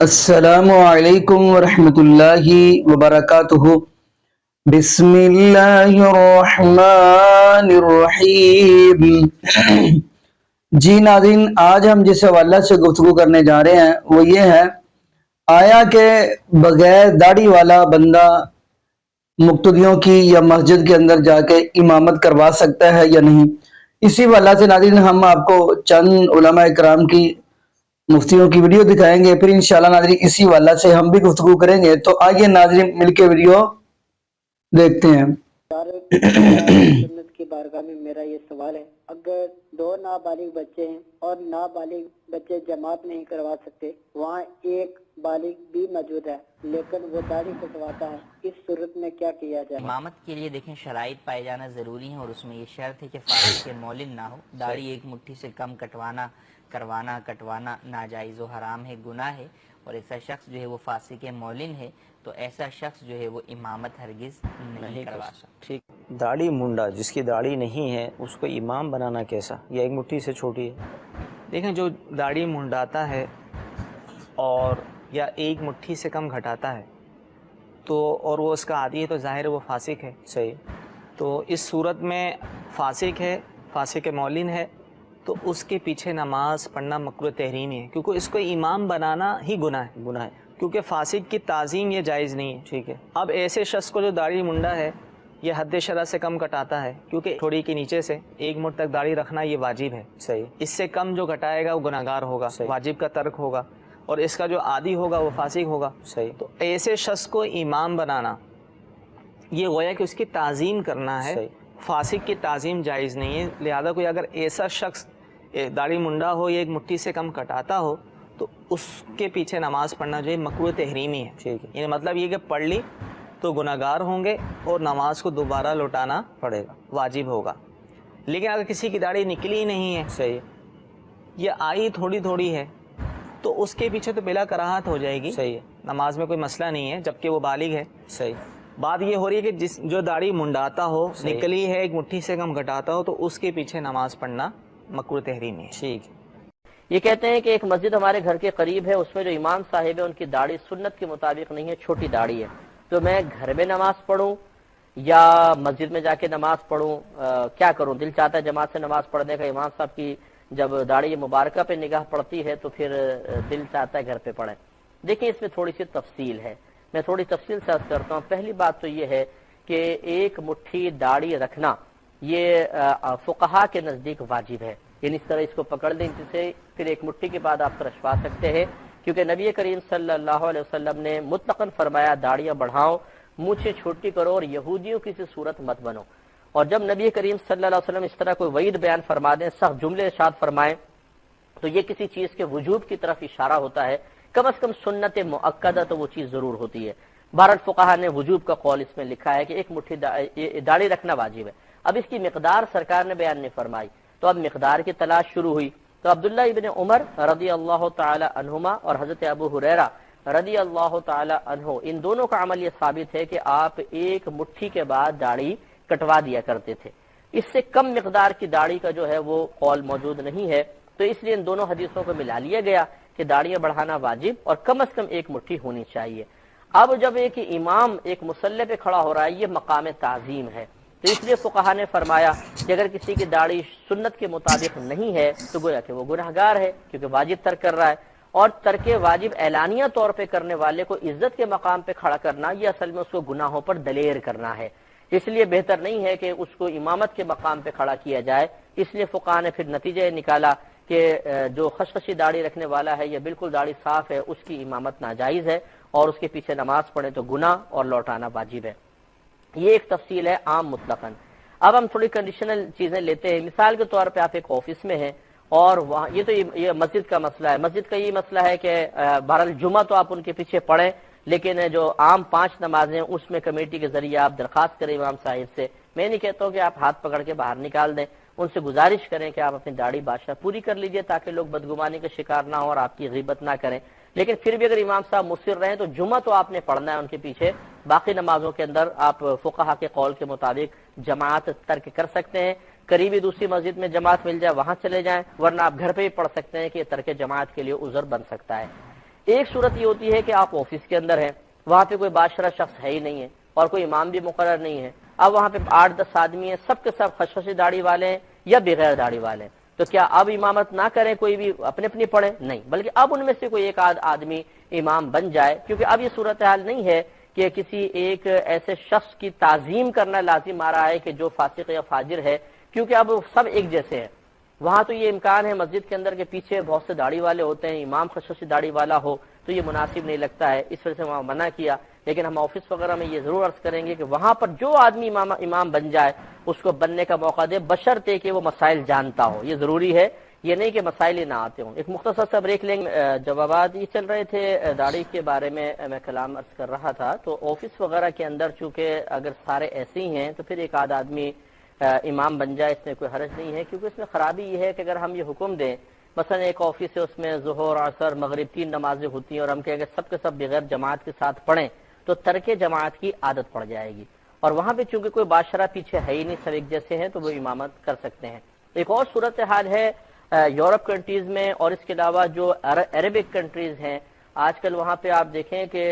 السلام علیکم ورحمۃ اللہ وبرکاتہ۔ بسم اللہ الرحمن الرحیم۔ جی ناظرین، آج ہم جس حوالہ سے گفتگو کرنے جا رہے ہیں وہ یہ ہے، آیا کہ بغیر داڑھی والا بندہ مقتدیوں کی یا مسجد کے اندر جا کے امامت کروا سکتا ہے یا نہیں۔ اسی حوالہ سے ناظرین ہم آپ کو چند علماء اکرام کی مفتیوں کی ویڈیو دکھائیں گے، پھر انشاءاللہ ناظرین اسی حوالہ سے ہم بھی گفتگو کریں گے۔ تو آئیے ناظرین مل کے ویڈیو دیکھتے ہیں۔ سنت کی بارگاہ میں میرا یہ سوال ہے، اگر دو نابالغ بچے ہیں اور نابالغ بچے جماعت نہیں کروا سکتے، وہاں ایک بالغ بھی موجود ہے لیکن وہ داڑھی کٹواتا ہے، اس صورت میں کیا کیا جائے؟ امامت کے لیے دیکھیں شرائط پائے جانا ضروری ہے، اور اس میں یہ شرط ہے کہ فاسق مولن نہ ہو۔ داڑھی ایک مٹھی سے کم کٹوانا ناجائز و حرام ہے، گناہ ہے، اور ایسا شخص جو ہے وہ فاسق مولن ہے، تو ایسا شخص جو ہے وہ امامت ہرگز نہیں کروا سکتا۔ ٹھیک، داڑھی منڈا جس کی داڑھی نہیں ہے اس کو امام بنانا کیسا؟ یا ایک مٹھی سے چھوٹی ہے؟ دیکھیں، جو داڑھی منڈاتا ہے اور یا ایک مٹھی سے کم گھٹاتا ہے تو اور وہ اس کا عادی ہے تو ظاہر وہ فاسق ہے۔ صحیح، تو اس صورت میں فاسق مولن ہے تو اس کے پیچھے نماز پڑھنا مکروہ تحریمی ہے، کیونکہ اس کو امام بنانا ہی گناہ ہے، کیونکہ فاسق کی تعظیم یہ جائز نہیں ہے۔ ٹھیک ہے، اب ایسے شخص کو جو داڑھی منڈا ہے یہ حد شرع سے کم کٹاتا ہے، کیونکہ تھوڑی کے نیچے سے ایک مٹھ تک داڑھی رکھنا یہ واجب ہے۔ صحیح، اس سے کم جو گھٹائے گا وہ گناہگار ہوگا، واجب کا ترک ہوگا، اور اس کا جو عادی ہوگا وہ فاسق ہوگا۔ صحیح، تو ایسے شخص کو امام بنانا یہ گویا کہ اس کی تعظیم کرنا ہے، فاسق کی تعظیم جائز نہیں ہے۔ لہذا کوئی اگر ایسا شخص داڑھی منڈا ہو یا ایک مٹھی سے کم کٹاتا ہو تو اس کے پیچھے نماز پڑھنا جو ہے مکروہ تحریمی ہے۔ ٹھیک ہے، یعنی مطلب یہ کہ پڑھ لی تو گناہگار ہوں گے اور نماز کو دوبارہ لوٹانا پڑے گا، واجب ہوگا۔ لیکن اگر کسی کی داڑھی نکلی نہیں ہے، صحیح، یا آئی تھوڑی ہے، تو اس کے پیچھے تو بلا کراہت ہو جائے گی۔ صحیح ہے، نماز میں کوئی مسئلہ نہیں ہے جبکہ وہ بالغ ہے۔ صحیح، بات یہ ہو رہی ہے کہ جو داڑھی منڈاتا ہو، نکلی ہے ایک مٹھی سے کم گھٹاتا ہو، تو اس کے پیچھے نماز پڑھنا مکروہ تحریمی ہے۔ ٹھیک، یہ کہتے ہیں کہ ایک مسجد ہمارے گھر کے قریب ہے، اس میں جو امام صاحب ہے ان کی داڑھی سنت کے مطابق نہیں ہے، چھوٹی داڑھی ہے، تو میں گھر میں نماز پڑھوں یا مسجد میں جا کے نماز پڑھوں؟ کیا کروں؟ دل چاہتا ہے جماعت سے نماز پڑھنے کا، امام صاحب کی جب داڑھی مبارکہ پہ نگاہ پڑتی ہے تو پھر دل چاہتا ہے گھر پہ پڑھیں۔ دیکھیں، اس میں تھوڑی سی تفصیل ہے، میں تھوڑی تفصیل سے عرض کرتا ہوں۔ پہلی بات تو یہ ہے کہ ایک مٹھی داڑھی رکھنا یہ فقہا کے نزدیک واجب ہے، یعنی اس طرح اس کو پکڑ لیں جسے پھر ایک مٹھی کے بعد آپ ترشوا سکتے ہیں، کیونکہ نبی کریم صلی اللہ علیہ وسلم نے مطلقاً فرمایا داڑیاں بڑھاؤ، مونچھیں چھوٹی کرو، اور یہودیوں کی سی صورت مت بنو۔ اور جب نبی کریم صلی اللہ علیہ وسلم اس طرح کوئی وعید بیان فرما دیں، سخت جملے ارشاد فرمائیں، تو یہ کسی چیز کے وجوب کی طرف اشارہ ہوتا ہے، کم از کم سنت مؤکدہ تو وہ چیز ضرور ہوتی ہے۔ بہرحال فقہا نے وجوب کا قول اس میں لکھا ہے کہ ایک مٹھی داڑھی رکھنا واجب ہے۔ اب اس کی مقدار سرکار نے بیان نہیں فرمائی، تو اب مقدار کی تلاش شروع ہوئی، تو عبداللہ ابن عمر رضی اللہ تعالی عنہما اور حضرت ابو ہریرہ رضی اللہ تعالی عنہ، ان دونوں کا عمل یہ ثابت ہے کہ آپ ایک مٹھی کے بعد داڑھی کٹوا دیا کرتے تھے۔ اس سے کم مقدار کی داڑھی کا جو ہے وہ قول موجود نہیں ہے، تو اس لیے ان دونوں حدیثوں کو ملا لیا گیا کہ داڑیاں بڑھانا واجب اور کم از کم ایک مٹھی ہونی چاہیے۔ اب جب ایک امام ایک مصلی پہ کھڑا ہو رہا ہے، یہ مقام تعظیم ہے، تو اس لیے فقہا نے فرمایا کہ اگر کسی کی داڑھی سنت کے مطابق نہیں ہے تو گویا کہ وہ گنہگار ہے، کیونکہ واجب ترک کر رہا ہے، اور ترک واجب اعلانیہ طور پہ کرنے والے کو عزت کے مقام پہ کھڑا کرنا یہ اصل میں اس کو گناہوں پر دلیر کرنا ہے، اس لیے بہتر نہیں ہے کہ اس کو امامت کے مقام پہ کھڑا کیا جائے۔ اس لیے فقہا نے پھر نتیجہ نکالا کہ جو خشخشی داڑھی رکھنے والا ہے یا بالکل داڑھی صاف ہے اس کی امامت ناجائز ہے، اور اس کے پیچھے نماز پڑھے تو گناہ اور لوٹانا واجب ہے۔ یہ ایک تفصیل ہے عام مطلقاً۔ اب ہم تھوڑی کنڈیشنل چیزیں لیتے ہیں، مثال کے طور پہ آپ ایک آفس میں ہیں اور وہاں یہ مسجد کا مسئلہ ہے، مسجد کا یہ مسئلہ ہے کہ بہرحال جمعہ تو آپ ان کے پیچھے پڑھیں، لیکن جو عام 5 نمازیں اس میں کمیٹی کے ذریعے آپ درخواست کریں امام صاحب سے، میں نہیں کہتا ہوں کہ آپ ہاتھ پکڑ کے باہر نکال دیں، ان سے گزارش کریں کہ آپ اپنی داڑھی بادشاہ پوری کر لیجئے تاکہ لوگ بدگمانی کا شکار نہ ہوں اور آپ کی غیبت نہ کریں۔ لیکن پھر بھی اگر امام صاحب مصر رہیں تو جمعہ تو آپ نے پڑھنا ہے ان کے پیچھے، باقی نمازوں کے اندر آپ فقہا کے قول کے مطابق جماعت ترک کر سکتے ہیں، قریبی دوسری مسجد میں جماعت مل جائے وہاں چلے جائیں، ورنہ آپ گھر پہ ہی پڑھ سکتے ہیں کہ یہ ترک جماعت کے لیے عذر بن سکتا ہے۔ ایک صورت یہ ہوتی ہے کہ آپ آفس کے اندر ہیں, وہاں پہ کوئی بادشاہ شخص ہے ہی نہیں ہے اور کوئی امام بھی مقرر نہیں ہے. اب وہاں پہ 8-10 آدمی ہیں, سب کے سب خشخشی داڑھی والے ہیں یا بغیر داڑھی والے ہیں, تو کیا اب امامت نہ کریں, کوئی بھی اپنے اپنی پڑھیں؟ نہیں, بلکہ اب ان میں سے کوئی ایک آدمی امام بن جائے, کیونکہ اب یہ صورتحال نہیں ہے کہ کسی ایک ایسے شخص کی تعظیم کرنا لازم آ رہا ہے کہ جو فاسق یا فاجر ہے, کیونکہ اب سب ایک جیسے ہیں. وہاں تو یہ امکان ہے مسجد کے اندر کے پیچھے بہت سے داڑھی والے ہوتے ہیں, امام خشخشی داڑھی والا ہو تو یہ مناسب نہیں لگتا ہے, اس وجہ سے وہاں منع کیا. لیکن ہم آفس وغیرہ میں یہ ضرور عرض کریں گے کہ وہاں پر جو آدمی امام بن جائے اس کو بننے کا موقع دے, بشرطے کہ وہ مسائل جانتا ہو. یہ ضروری ہے, یہ نہیں کہ مسائل ہی نہ آتے ہوں. ایک مختصر سا بریک لیں گے. جوابات یہ چل رہے تھے داڑھی کے بارے میں کلام عرض کر رہا تھا. تو آفس وغیرہ کے اندر چونکہ اگر سارے ایسے ہی ہیں تو پھر ایک آدمی امام بن جائے, اس میں کوئی حرج نہیں ہے, کیونکہ اس میں خرابی یہ ہے کہ اگر ہم یہ حکم دیں, مثلا ایک آفس ہے اس میں ظہر عصر مغرب 3 نمازیں ہوتی ہیں اور ہم کہیں کہ سب کے سب بغیر جماعت کے ساتھ پڑھیں, تو ترک جماعت کی عادت پڑ جائے گی. اور وہاں پہ چونکہ کوئی بادشاہ پیچھے ہے ہی نہیں, سب ایک جیسے ہیں, تو وہ امامت کر سکتے ہیں. ایک اور صورتحال ہے یورپ کنٹریز میں, اور اس کے علاوہ جو عربک کنٹریز ہیں, آج کل وہاں پہ آپ دیکھیں کہ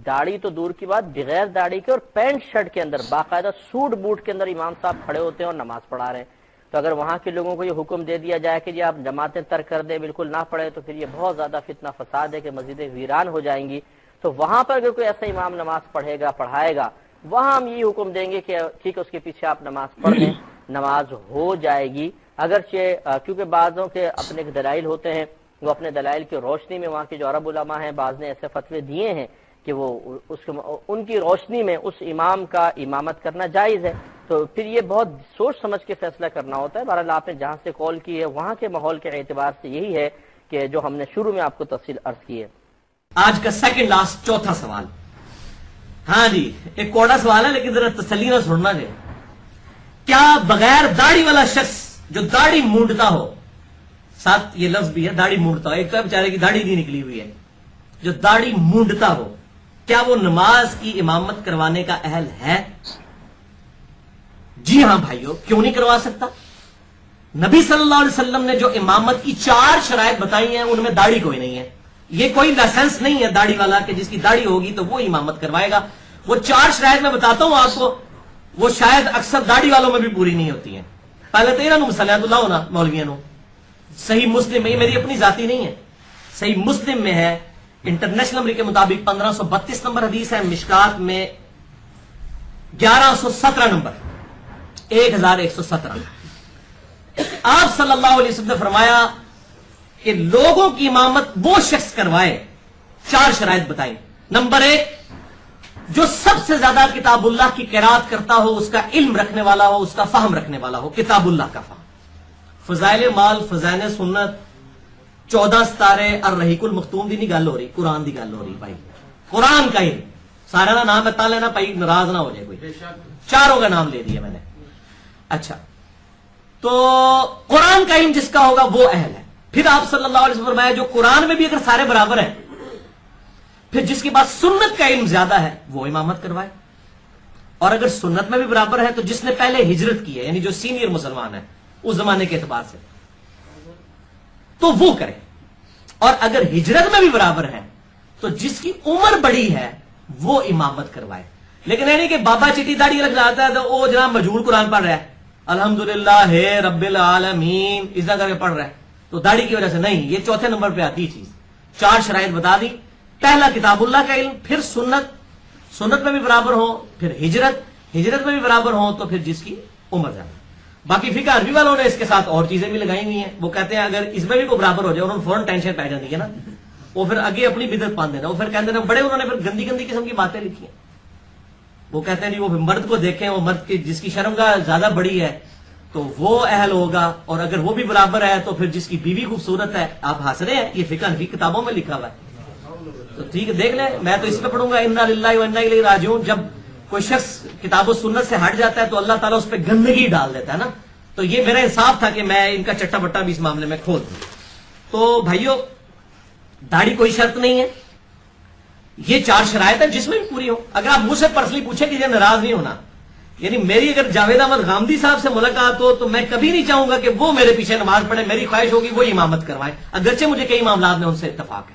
داڑھی تو دور کی بات, بغیر داڑھی کے اور پینٹ شرٹ کے اندر باقاعدہ سوٹ بوٹ کے اندر امام صاحب کھڑے ہوتے ہیں اور نماز پڑھا رہے ہیں. تو اگر وہاں کے لوگوں کو یہ حکم دے دیا جائے کہ جی آپ جماعتیں ترک کر دیں, بالکل نہ پڑھے, تو پھر یہ بہت زیادہ فتنہ فساد ہے کہ مسجدیں ویران ہو جائیں گی. تو وہاں پر اگر کوئی ایسا امام نماز پڑھے گا, پڑھائے گا, وہاں ہم یہ حکم دیں گے کہ ٹھیک ہے اس کے پیچھے آپ نماز پڑھ لیں, نماز ہو جائے گی. اگرچہ کیونکہ بعضوں کے اپنے دلائل ہوتے ہیں, وہ اپنے دلائل کی روشنی میں, وہاں کے جو عرب علماء ہیں بعض نے ایسے فتوے دیے ہیں کہ وہ ان کی روشنی میں اس امام کا امامت کرنا جائز ہے. تو پھر یہ بہت سوچ سمجھ کے فیصلہ کرنا ہوتا ہے. بہرحال آپ نے جہاں سے کال کی ہے وہاں کے ماحول کے اعتبار سے یہی ہے کہ جو ہم نے شروع میں آپ کو تفصیل عرض کی ہے. آج کا سیکنڈ لاسٹ چوتھا سوال. ہاں جی, ایک کوڑا سوال ہے لیکن ذرا تسلی نہ سننا ہے. کیا بغیر داڑھی والا شخص جو داڑھی مونڈتا ہو, ساتھ یہ لفظ بھی ہے داڑھی مونڈتا ہو, ایک تو بیچارے کی داڑھی نہیں نکلی ہوئی ہے, جو داڑھی مونڈتا ہو, کیا وہ نماز کی امامت کروانے کا اہل ہے؟ جی ہاں بھائیو, کیوں نہیں کروا سکتا؟ نبی صلی اللہ علیہ وسلم نے جو امامت کی 4 شرائط بتائی ہیں ان میں داڑھی کوئی نہیں ہے. یہ کوئی لائسنس نہیں ہے داڑھی والا کہ جس کی داڑھی ہوگی تو وہ امامت کروائے گا. وہ 4 شرائط میں بتاتا ہوں آپ کو, وہ شاید اکثر داڑھی والوں میں بھی پوری نہیں ہوتی ہیں. پہلے تو یہ نا مسلیات اللہ ہونا مولویوں نو. صحیح مسلم میں, یہ میری اپنی ذاتی نہیں ہے, صحیح مسلم میں ہے, انٹرنیشنل نمبر کے مطابق 1532 نمبر حدیث ہے, مشکات میں 1117 نمبر 1117. آپ صلی اللہ علیہ وسلم نے فرمایا کہ لوگوں کی امامت وہ شخص کروائے, 4 شرائط بتائی. نمبر 1, جو سب سے زیادہ کتاب اللہ کی قرات کرتا ہو, اس کا علم رکھنے والا ہو, اس کا فہم رکھنے والا ہو, کتاب اللہ کا فہم. فضائل مال, فضائل سنت, 14 ستارے, الرحیق المختوم دی نہیں گل ہو رہی, قرآن دی گل ہو رہی بھائی. قرآن کا علم, سارا کا نام بتا لینا بھائی, ناراض نہ ہو جائے کوئی. 4 کا نام لے دیا میں نے. اچھا, تو قرآن کا علم جس کا ہوگا وہ اہل ہے. پھر آپ صلی اللہ علیہ وسلم فرمایا جو قرآن میں بھی اگر سارے برابر ہیں, پھر جس کے بعد سنت کا علم زیادہ ہے وہ امامت کروائے. اور اگر سنت میں بھی برابر ہے تو جس نے پہلے ہجرت کی ہے, یعنی جو سینئر مسلمان ہے اس زمانے کے اعتبار سے, تو وہ کرے. اور اگر ہجرت میں بھی برابر ہے تو جس کی عمر بڑی ہے وہ امامت کروائے. لیکن یعنی کہ بابا چٹی داڑھی رکھ جاتا ہے تو وہ جناب مجہول قرآن پڑھ رہا ہے, الحمدللہ ہے رب العالمین اس طرح کر کے پڑھ رہا ہے, تو داڑھی کی وجہ سے نہیں. یہ 4تھے نمبر پہ آتی چیز. 4 شرائط بتا دی. پہلا کتاب اللہ کا علم, پھر سنت, سنت میں بھی برابر ہو, پھر ہجرت, ہجرت میں بھی برابر ہو, تو پھر جس کی عمر زیادہ. باقی فقہ عربی والوں نے اس کے ساتھ اور چیزیں بھی لگائی ہوئی ہیں. وہ کہتے ہیں اگر اس میں بھی کوئی برابر ہو جائے, انہوں نے فوراً ٹینشن پہ جاتی ہے نا, وہ پھر آگے اپنی بدعت پان دینا. وہ پھر کہتے ہیں بڑے, انہوں نے پھر گندی گندی قسم کی باتیں لکھی ہیں. وہ کہتے ہیں وہ مرد کو دیکھیں, وہ مرد کی جس کی شرمگاہ زیادہ بڑی ہے تو وہ اہل ہوگا, اور اگر وہ بھی برابر ہے تو پھر جس کی بیوی خوبصورت ہے. آپ ہنس رہے ہیں, یہ فقہ کی کتابوں میں لکھا ہوا ہے. تو ٹھیک ہے دیکھ لیں, میں تو اس پہ پڑھوں گا انا للہ و انا الیہ راجعون. جب کوئی شخص کتاب و سنت سے ہٹ جاتا ہے تو اللہ تعالیٰ اس پہ گندگی ڈال دیتا ہے نا. تو یہ میرا انصاف تھا کہ میں ان کا چٹا بٹا بھی اس معاملے میں کھول دوں. تو بھائیو, داڑھی کوئی شرط نہیں ہے, یہ 4 شرائط ہے جس میں بھی پوری ہو. اگر آپ مجھ سے پرسنلی پوچھیں کہ یہ ناراض نہیں ہونا, یعنی میری اگر جاوید احمد غامدی صاحب سے ملاقات ہو تو میں کبھی نہیں چاہوں گا کہ وہ میرے پیچھے نماز پڑھے, میری خواہش ہوگی وہ امامت کروائے, اگرچہ مجھے کئی معاملات میں ان سے اتفاق ہے.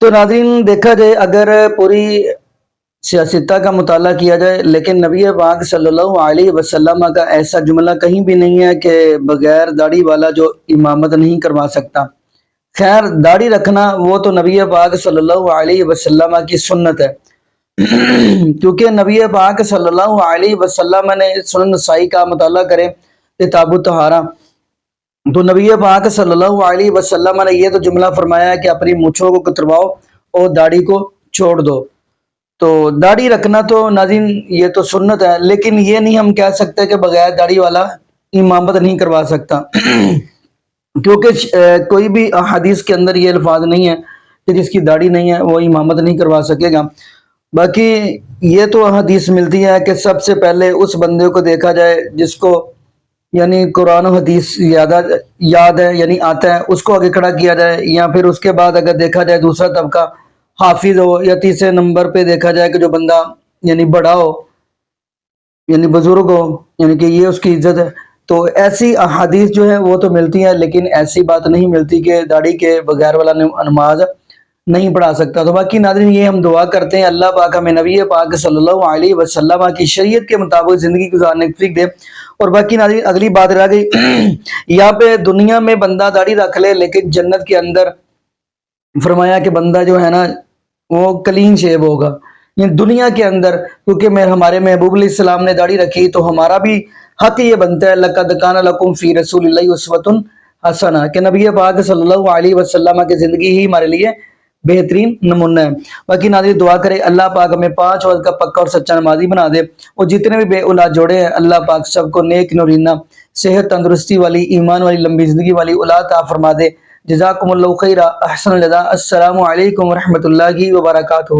تو ناظرین دیکھا جائے اگر پوری سیاستہ کا مطالعہ کیا جائے لیکن نبی پاک صلی اللہ علیہ وسلم کا ایسا جملہ کہیں بھی نہیں ہے کہ بغیر داڑھی والا جو امامت نہیں کروا سکتا۔ خیر داڑھی رکھنا وہ تو نبی پاک صلی اللہ علیہ وسلم کی سنت ہے، کیونکہ نبی پاک صلی اللہ علیہ وسلم نے سنن نسائی کا مطالعہ کرے کتاب الطہارہ، تو نبی پاک صلی اللہ علیہ وسلم نے یہ تو جملہ فرمایا ہے کہ اپنی مونچھوں کو کترواؤ اور داڑھی کو چھوڑ دو۔ تو داڑھی رکھنا تو ناظرین یہ تو سنت ہے، لیکن یہ نہیں ہم کہہ سکتے کہ بغیر داڑھی والا امامت نہیں کروا سکتا، کیونکہ کوئی بھی حدیث کے اندر یہ الفاظ نہیں ہے کہ جس کی داڑھی نہیں ہے وہ امامت نہیں کروا سکے گا۔ باقی یہ تو حدیث ملتی ہے کہ سب سے پہلے اس بندے کو دیکھا جائے جس کو یعنی قرآن و حدیث یاد ہے یعنی آتا ہے، اس کو آگے کھڑا کیا جائے، یا پھر اس کے بعد اگر دیکھا جائے دوسرا طبقہ حافظ ہو، یا تیسرے نمبر پہ دیکھا جائے کہ جو بندہ یعنی بڑا ہو یعنی بزرگ ہو، یعنی کہ یہ اس کی عزت ہے۔ تو ایسی احادیث جو ہے وہ تو ملتی ہیں، لیکن ایسی بات نہیں ملتی کہ داڑھی کے بغیر والا نماز نہیں پڑھا سکتا۔ تو باقی ناظرین یہ ہم دعا کرتے ہیں اللہ پاک ہمیں نبی پاک صلی اللہ علیہ وسلم کی شریعت کے مطابق زندگی گزارنے کی توفیق دے۔ اور باقی ناظرین اگلی بات رہ گئی یہاں پہ دنیا میں بندہ داڑھی رکھ لے لیکن جنت کے اندر فرمایا کہ بندہ جو ہے نا وہ کلین شیو ہوگا، یعنی دنیا کے اندر، کیونکہ ہمارے محبوب علیہ السلام نے داڑھی رکھی تو ہمارا بھی حق یہ بنتا ہے لَقَدْ كَانَ لَكُمْ فِي رَسُولِ اللَّهِ أُسْوَةٌ حَسَنَةٌ کہ نبی پاک صلی اللہ علیہ وسلم کی زندگی ہی ہمارے لیے بہترین نمونہ ہے۔ باقی ناظرین دعا کرے اللہ پاک ہمیں 5 وقت کا پکا اور سچا نمازی بنا دے، اور جتنے بھی بے اولاد جوڑے ہیں اللہ پاک سب کو نیک نورینہ صحت تندرستی والی ایمان والی لمبی زندگی والی اولاد عطا فرما دے۔ جزاکم اللہ خیرہ، احسن الجزاء۔ السلام علیکم ورحمۃ اللہ وبرکاتہ۔